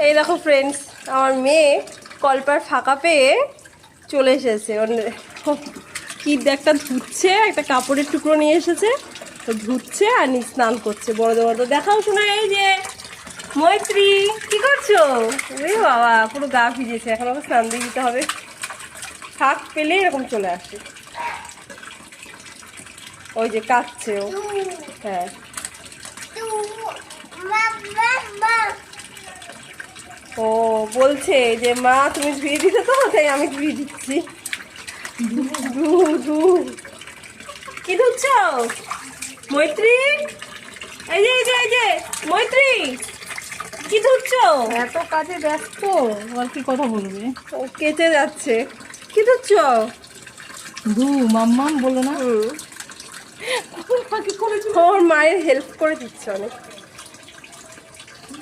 এই দেখো ফ্রেন্ডস, আমার মেয়ে কলপার ফাঁকা পেয়ে চলে এসেছে। কি একটা ধুচ্ছে, একটা কাপড়ের টুকরো নিয়ে এসেছে, তো ধুচ্ছে আর স্নান করছে বড়দের মতো। দেখাও শোনা, এই যে মৈত্রী কি করছো? ওরে বাবা, পুরো গা ভিজেছে, এখন আমাকে স্নান দিয়ে দিতে হবে। ফাঁক পেলে এরকম চলে আসে। ওই যে কাঁদছে ও। হ্যাঁ, ও বলছে যে মা তুমি ধুয়ে দিতে, তো তাই আমি ধুয়ে দিচ্ছি। কি ধুচ্ছ মৈত্রী? এই যে এই যে এই যে মৈত্রী, কি ধুচ্ছ? এত কাজে ব্যস্ত, আর কি কথা বলবে? ও কেচে যাচ্ছে। কি ধুচ্ছ? মাম্মাম বলো না। ওর মায়ের হেল্প করে দিচ্ছে অনেক।